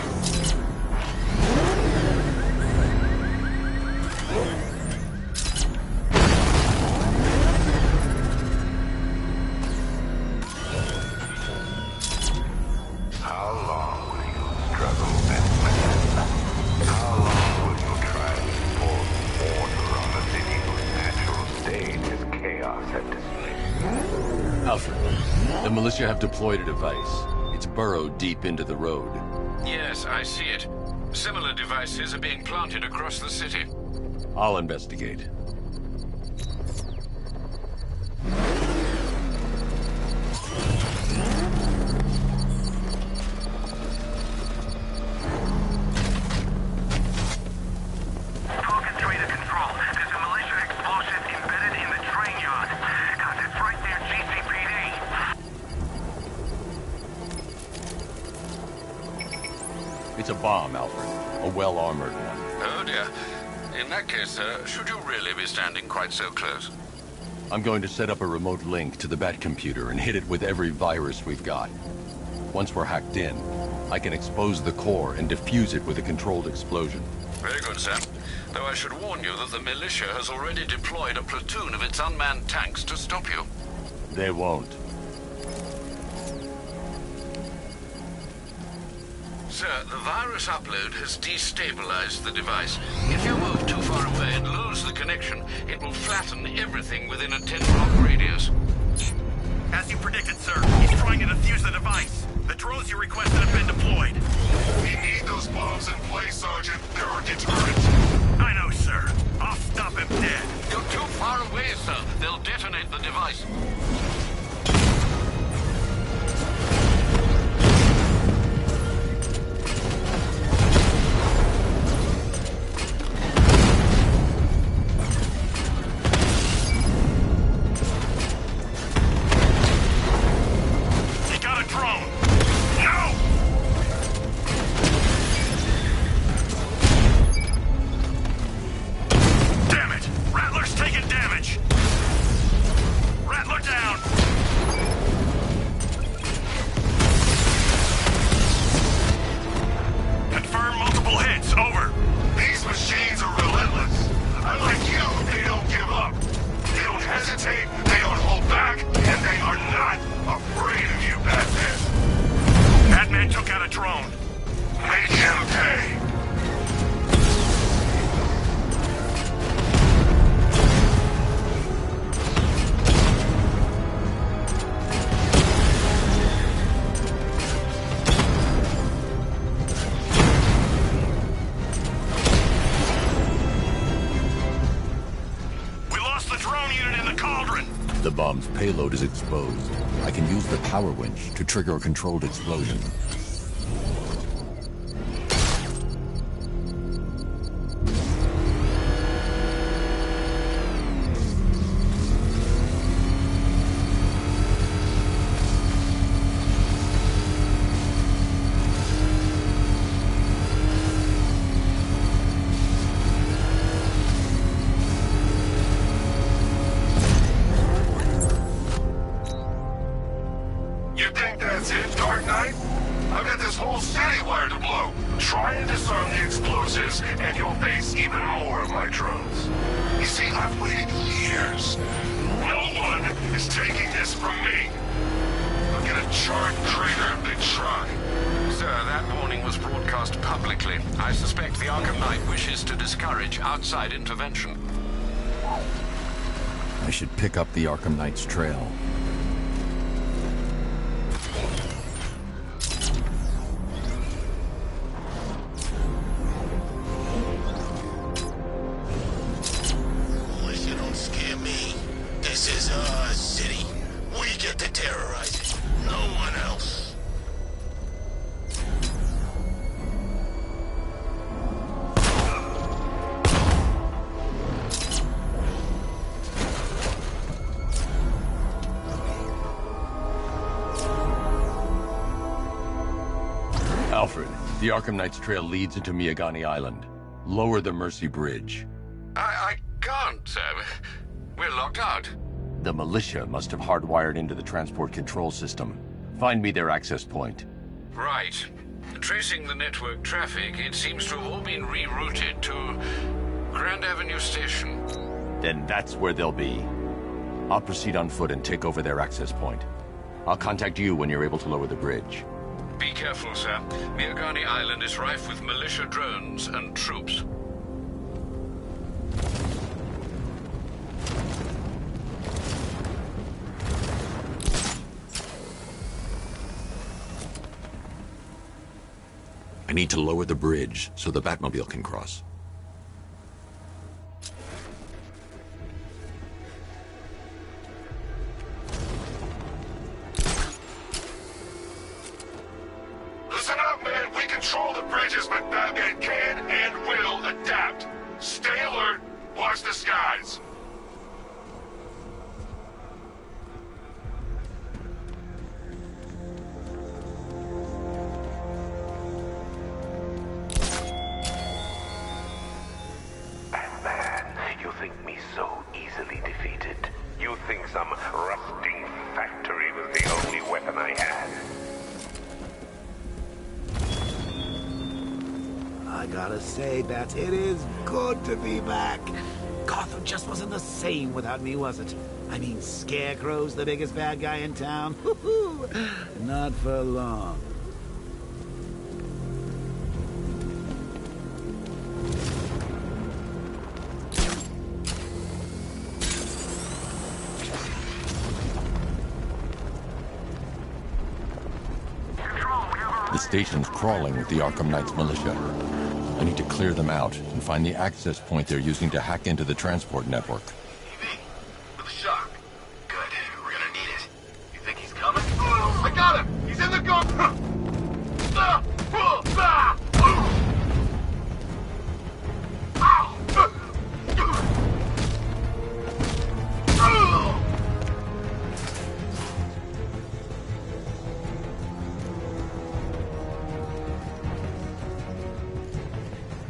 Speaker 7: How long will you struggle, Batman? How long will you try to pour order on a city whose natural state is chaos and displacement?
Speaker 3: Alfred, the militia have deployed a device. It's burrowed deep into the road.
Speaker 10: Yes, I see it. Similar devices are being planted across the city.
Speaker 3: I'll investigate. It's a bomb, Alfred. A well-armored one.
Speaker 10: Oh dear. In that case, should you really be standing quite so close?
Speaker 3: I'm going to set up a remote link to the Batcomputer and hit it with every virus we've got. Once we're hacked in, I can expose the core and defuse it with a controlled explosion.
Speaker 10: Very good, sir. Though I should warn you that the militia has already deployed a platoon of its unmanned tanks to stop you.
Speaker 3: They won't.
Speaker 10: Sir, the virus upload has destabilized the device. If you move too far away and lose the connection, it will flatten everything within a 10-block radius.
Speaker 4: As you predicted, sir, he's trying to defuse the device. The drones you requested have been deployed.
Speaker 14: We need those bombs in place, Sergeant. They're our deterrent.
Speaker 4: I know, sir. I'll stop him dead.
Speaker 10: You're too far away, sir. They'll detonate the device.
Speaker 3: The bomb's payload is exposed. I can use the power winch to trigger a controlled explosion.
Speaker 14: got this whole city wired to blow. Try and disarm the explosives, and you'll face even more of my drones. You see, I've waited years. No one is taking this from me. I'll get a charred crater if they try.
Speaker 10: Sir, that warning was broadcast publicly. I suspect the Arkham Knight wishes to discourage outside intervention.
Speaker 17: I should pick up the Arkham Knight's trail.
Speaker 16: Militia don't scare me. This is our city. We get to terrorize it. No one else.
Speaker 17: Alfred, the Arkham Knight's trail leads into Miagani Island. Lower the Mercy Bridge.
Speaker 10: I can't, sir. We're locked out.
Speaker 17: The militia must have hardwired into the transport control system. Find me their access point.
Speaker 10: Right. Tracing the network traffic, it seems to have all been rerouted to Grand Avenue Station.
Speaker 17: Then that's where they'll be. I'll proceed on foot and take over their access point. I'll contact you when you're able to lower the bridge.
Speaker 10: Be careful, sir. Miagani Island is rife with militia drones and troops.
Speaker 1: I need to lower the bridge so the Batmobile can cross.
Speaker 14: Listen up, man. We control the bridges, but Batman can and will adapt. Stay alert. Watch the skies.
Speaker 7: Batman, you think me so easily defeated? You think some rusting factory was the only weapon I had?
Speaker 16: I gotta say, Bats, it is good to be back. Gotham just wasn't the same without me, was it? I mean, Scarecrow's the biggest bad guy in town. Not for long.
Speaker 17: The station's crawling with the Arkham Knight's militia. I need to clear them out and find the access point they're using to hack into the transport network.
Speaker 4: With a shock. Good. We're gonna need it. You think he's coming? I got him! He's in the gun!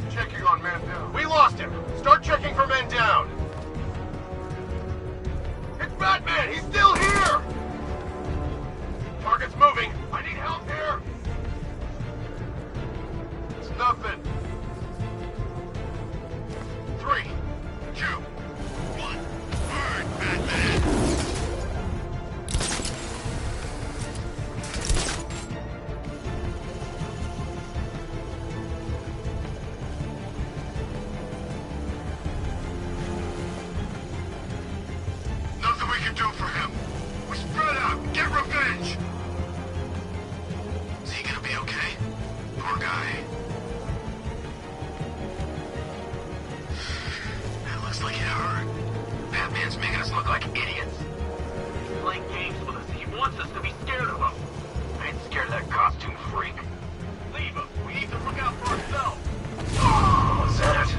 Speaker 4: Checking on man down. We lost him. Start checking for men down. It's Batman! He's still here! Target's moving. I need help here. It's nothing. 3, 2, 1. Burn, Batman! Nothing we can do for him. We spread out. Get revenge. Is he gonna be okay? Poor guy. That looks like it hurt. Batman's making us look like idiots. He's playing games with us. He wants us to be scared of him. I ain't scared of that costume freak. Leave him. We need to look out for ourselves. Was that it?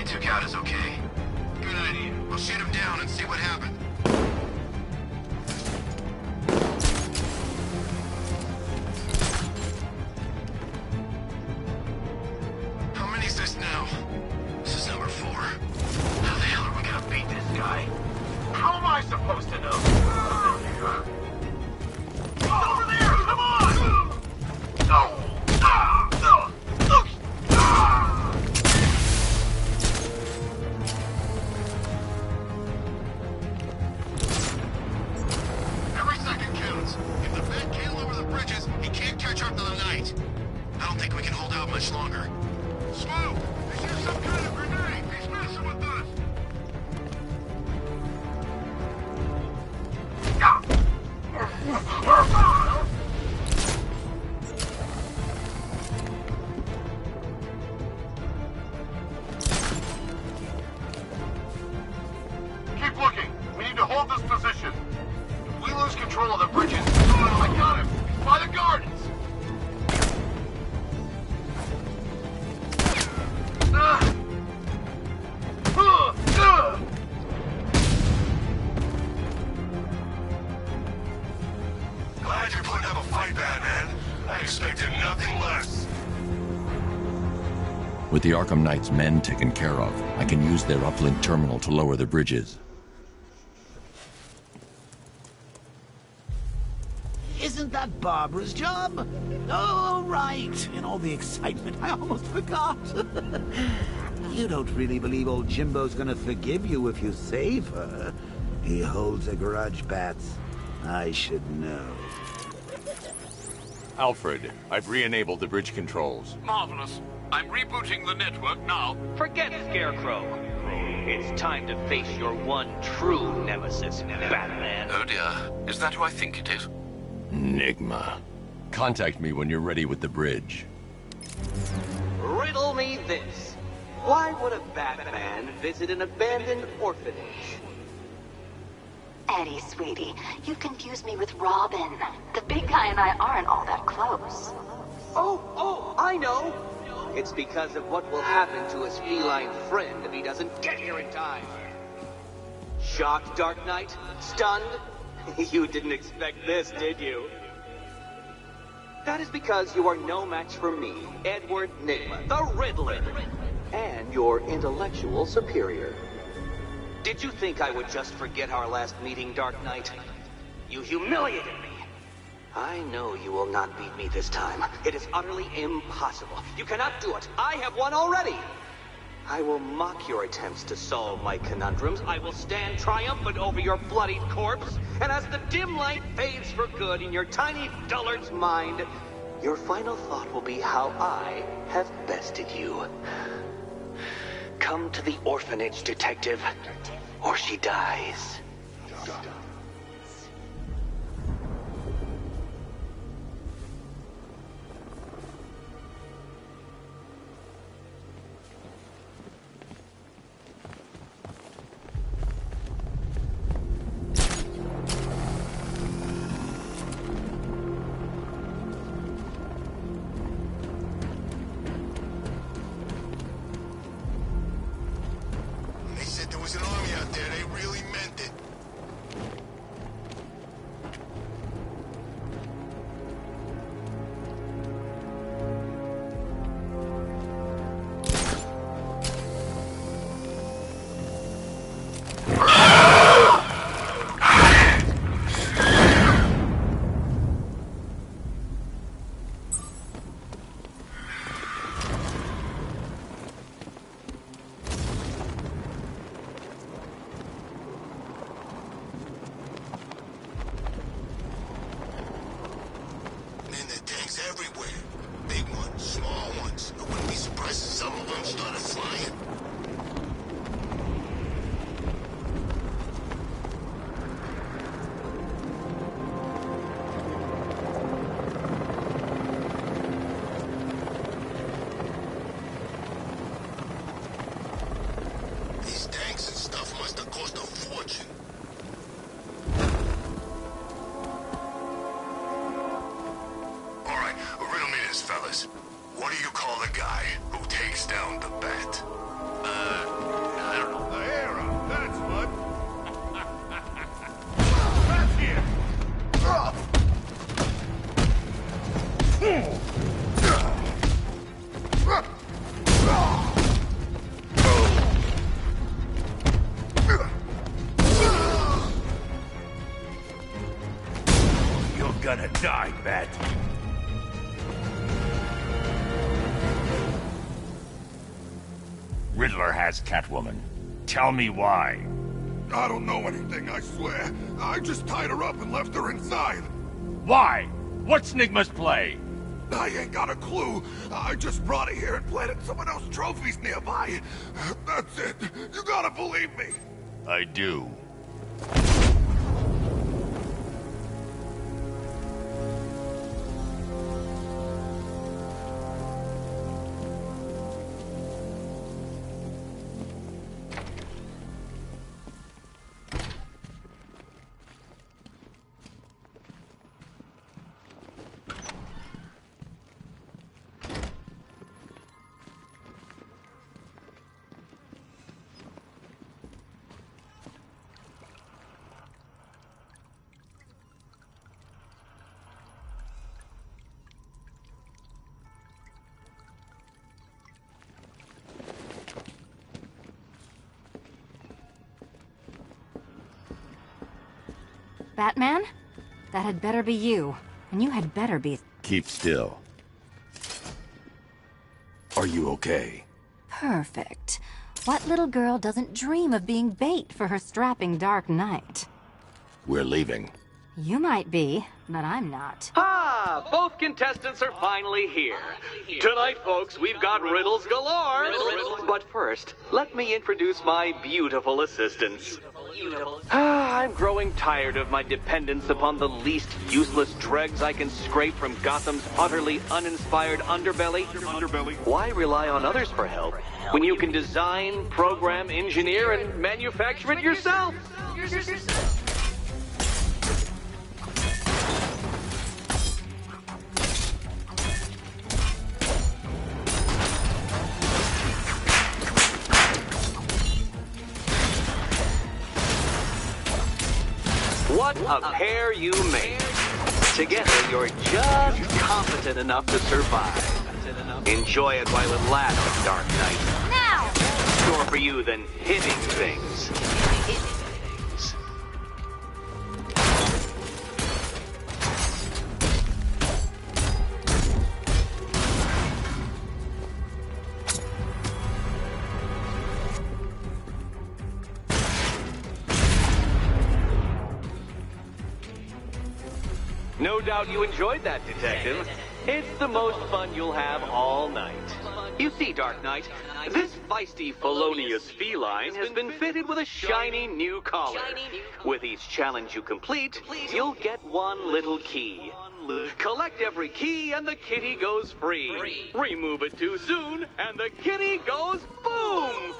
Speaker 18: took out is okay. Good idea. We'll shoot him down and see what happened. How many's this now? This is number 4. How the hell are we gonna beat this guy?
Speaker 4: How am I supposed to know? Over there! Come on! No!
Speaker 18: Every second counts. If the Fed can't lower the bridges, he can't catch up to the Knight. I don't think we can hold out much longer. Smoke! Is there some kind of grenade? He's messing with us!
Speaker 4: Keep looking. We need to hold this position. If we lose control of the bridges... Oh, I got him! He's by the gardens!
Speaker 14: Glad you're putting up a fight, Batman. I expected nothing less.
Speaker 17: With the Arkham Knight's men taken care of, I can use their uplink terminal to lower the bridges.
Speaker 16: Isn't that Barbara's job? Oh, right. In all the excitement, I almost forgot. You don't really believe old Jimbo's gonna forgive you if you save her. He holds a grudge, Bats. I should know.
Speaker 1: Alfred, I've re-enabled the bridge controls.
Speaker 10: Marvelous. I'm rebooting the network now.
Speaker 19: Forget Scarecrow. It's time to face your one true nemesis, Batman.
Speaker 10: Oh dear. Is that who I think it is?
Speaker 17: Enigma. Contact me when you're ready with the bridge.
Speaker 19: Riddle me this. Why would a Batman visit an abandoned orphanage?
Speaker 12: Eddie, sweetie, you confused me with Robin. The big guy and I aren't all that close.
Speaker 19: Oh, I know. It's because of what will happen to his feline friend if he doesn't get here in time. Shocked, Dark Knight? Stunned? You didn't expect this, did you? That is because you are no match for me, Edward Nygma, the Riddler, and your intellectual superior. Did you think I would just forget our last meeting, Dark Knight? You humiliated me. I know you will not beat me this time. It is utterly impossible. You cannot do it. I have won already. I will mock your attempts to solve my conundrums. I will stand triumphant over your bloodied corpse. And as the dim light fades for good in your tiny dullard's mind, your final thought will be how I have bested you. Come to the orphanage, detective, or she dies.
Speaker 18: An army out there, they really meant it.
Speaker 14: What do you call the guy who takes down the Bat? I don't know. The era. That's what. That's here.
Speaker 18: You're gonna die, Bat. Riddler has Catwoman. Tell me why.
Speaker 14: I don't know anything, I swear. I just tied her up and left her inside.
Speaker 18: Why? What's Nigma's play?
Speaker 14: I ain't got a clue. I just brought her here and planted someone else's trophies nearby. That's it. You gotta believe me.
Speaker 18: I do.
Speaker 20: Batman? That had better be you. And you had better be...
Speaker 3: Keep still. Are you okay?
Speaker 20: Perfect. What little girl doesn't dream of being bait for her strapping Dark Knight?
Speaker 3: We're leaving.
Speaker 20: You might be, but I'm not.
Speaker 19: Ah, both contestants are finally here. Tonight, folks, we've got riddles galore. But first, let me introduce my beautiful assistants. I'm growing tired of my dependence upon the least useless dregs I can scrape from Gotham's utterly uninspired underbelly. Why rely on others for help when you can design, program, engineer, and manufacture it yourself? What a pair you made. Together, you're just competent enough to survive. Enjoy it while it lasts, Dark Knight.
Speaker 20: Now!
Speaker 19: More for you than hitting things. No doubt you enjoyed that, Detective. It's the most fun you'll have all night. You see, Dark Knight, this feisty, felonious feline has been fitted with a shiny new collar. With each challenge you complete, you'll get one little key. Collect every key and the kitty goes free. Remove it too soon and the kitty goes boom!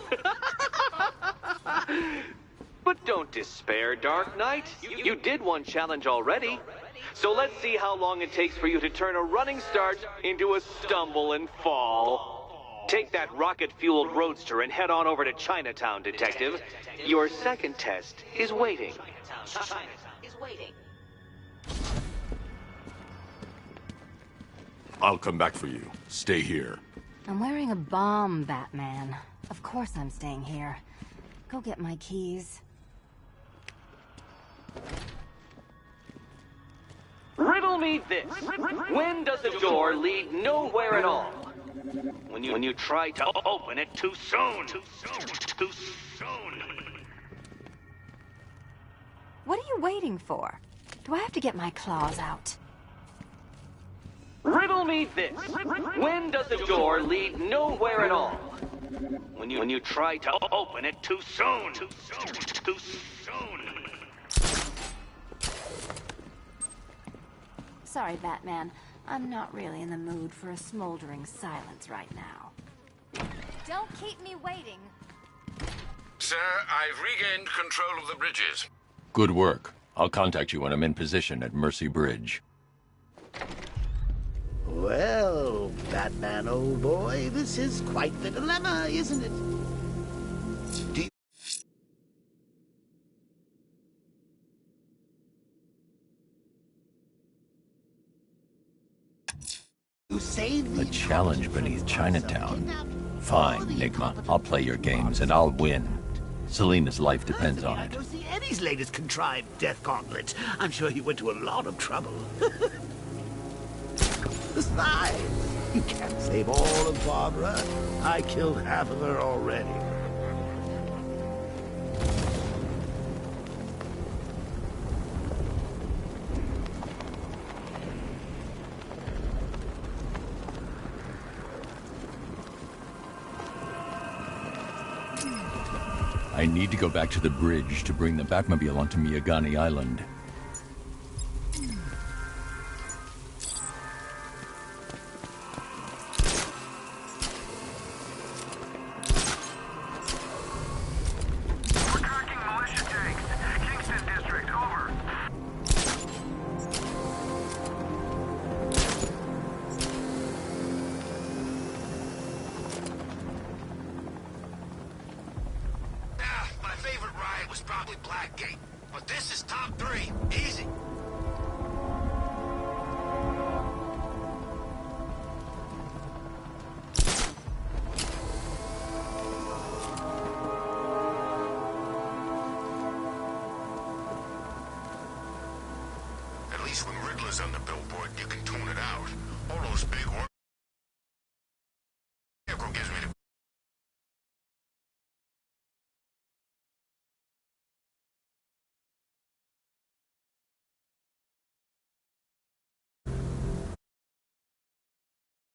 Speaker 19: But don't despair, Dark Knight. You did one challenge already. So let's see how long it takes for you to turn a running start into a stumble and fall. Take that rocket-fueled roadster and head on over to Chinatown, Detective. Your second test is waiting.
Speaker 3: I'll come back for you. Stay here.
Speaker 20: I'm wearing a bomb, Batman. Of course I'm staying here. Go get my keys.
Speaker 19: Riddle me this. When does a door lead nowhere at all? When you try to open it too soon. Too soon.
Speaker 20: What are you waiting for? Do I have to get my claws out?
Speaker 19: Riddle me this. When does a door lead nowhere at all? When you try to open it too soon. Too soon.
Speaker 20: Sorry, Batman. I'm not really in the mood for a smoldering silence right now. Don't keep me waiting.
Speaker 10: Sir, I've regained control of the bridges.
Speaker 17: Good work. I'll contact you when I'm in position at Mercy Bridge.
Speaker 16: Well, Batman, old boy, this is quite the dilemma, isn't it? to save the...
Speaker 17: A challenge beneath Chinatown. Fine, Nigma. I'll play your games, and I'll win. Selena's life depends on it.
Speaker 16: Go see Eddie's latest contrived death gauntlet. I'm sure he went to a lot of trouble. Besides, you can't save all of Barbara. I killed half of her already.
Speaker 17: I need to go back to the bridge to bring the Batmobile onto Miyagani Island.
Speaker 18: My favorite ride was probably Blackgate, but this is top 3. Easy.